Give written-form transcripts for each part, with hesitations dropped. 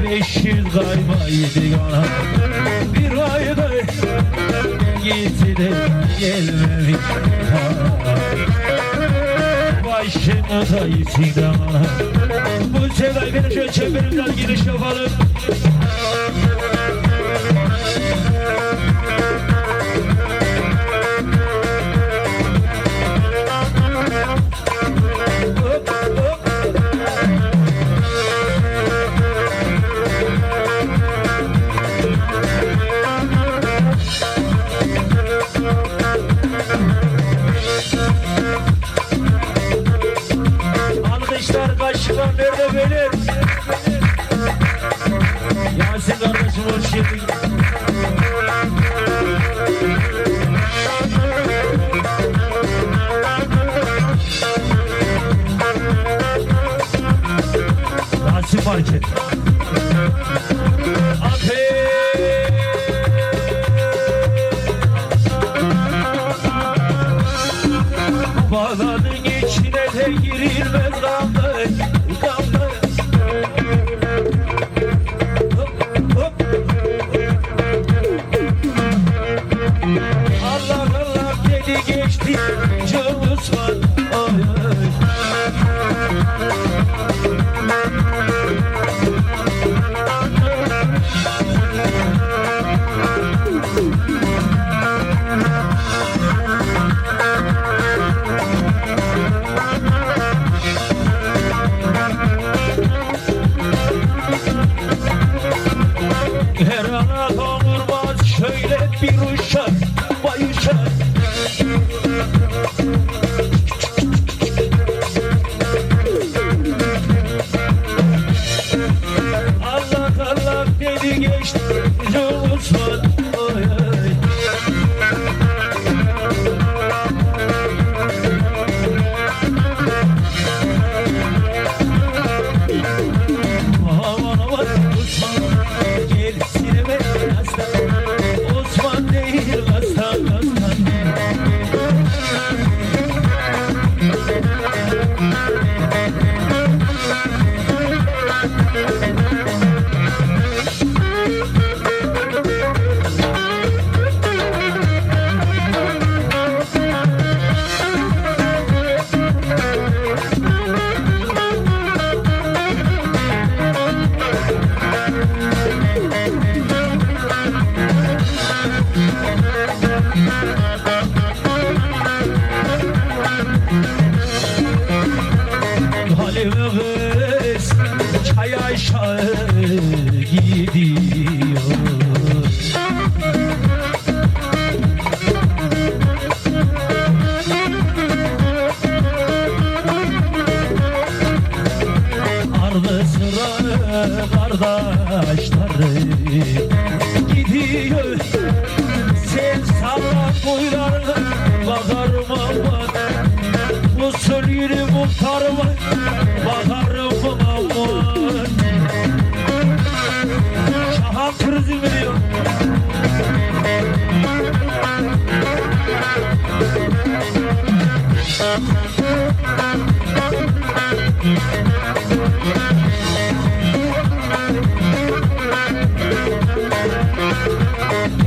500 kaymaydı yana. Bir ayda gitti de gelmemiş başımıza içinde ana. Bu sevdayı benim şöyle çemberimden giriş yapalım. Alkışlar kaşıklar nerede benim? Yasin kardeşim hoş geldin. Yasin Market. Bağların içine de girilmez damla, damla. Allah Allah dedi geçti canımız var. Ay ay. Her ana konurmaz şöyle bir uşak bayuşak. Allah Allah dedi geçti Osman. Ay ay. Aman aman Osman gel sineme aslan. Osman değil aslan aslan. Halimiz çay aşağı gidiyor. Ardı sıra kardeşleri gidiyor. Sen salla boylarını bakarım aman. Usul yürü muhtarıma bakarım aman. Şahan turizm veriyor.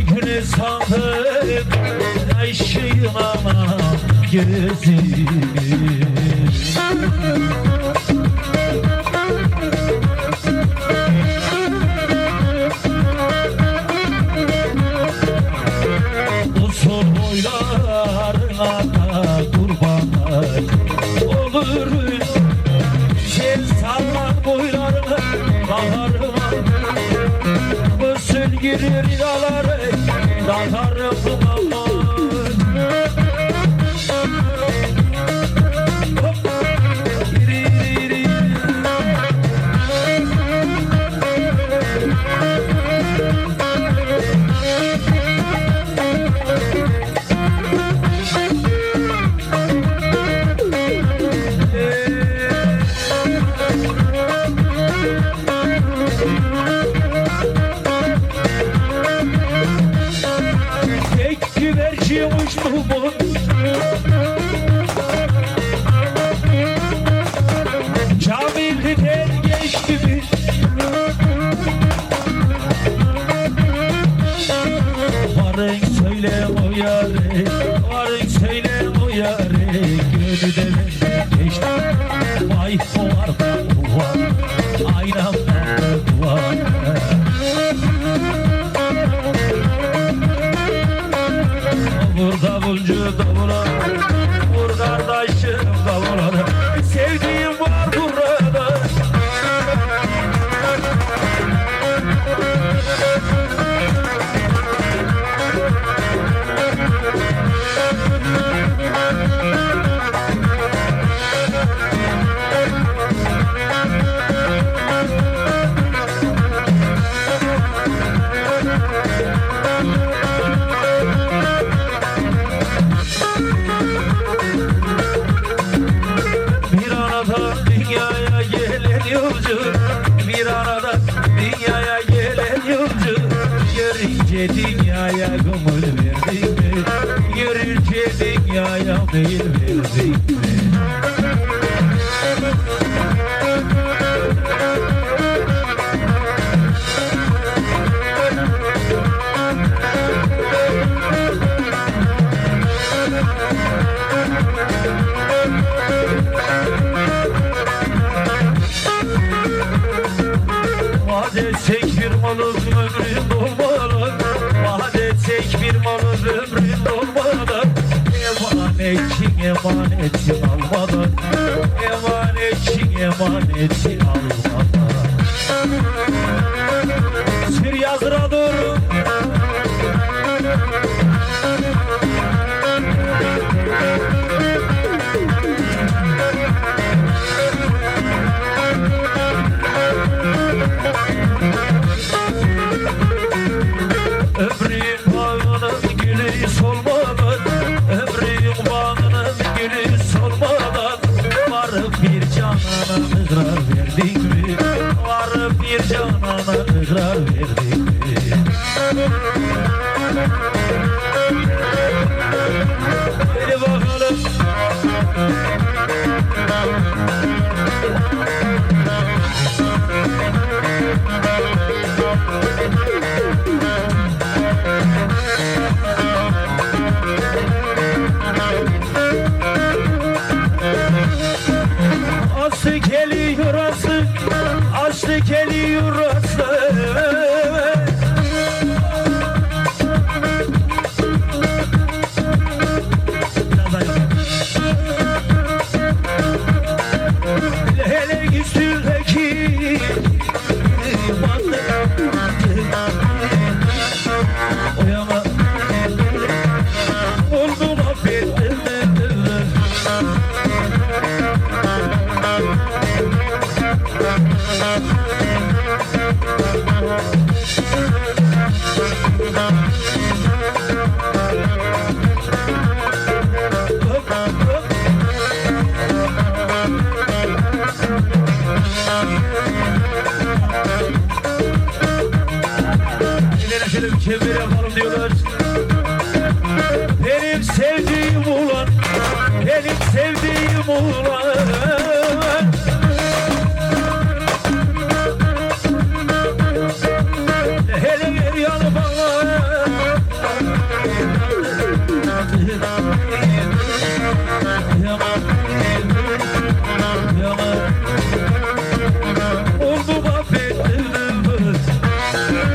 Günü sandım aşığım ama gözüm. Usul boylarına da kurbanlar olur. Sen sallan boylarına bakarım. Usul girir dağları dağlarım aman. Tek yolcu bir arada dünyaya gelen yolcu görünce dünyaya gönül verdin mi? Görünce dünyaya meyil verdin mi? Vaat etsek bir malın ömrün dolmadan, vaat etsek bir malın ömrün dolmadan, emanetçin almadan, emanetçin almadan. Sür yazdıra dur. Ömrüm bağının gülü solmadan, ömrüm bağının gülü solmadan, varıp bir canana ıgrar verdin mi? Varıp bir canana ıgrar verdin mi? Haydi bakalım. Aslı geliyor aslı, aslı geliyor aslı. Hele üstündeki oyama oldu muhabbetim. Şöyle bir çevir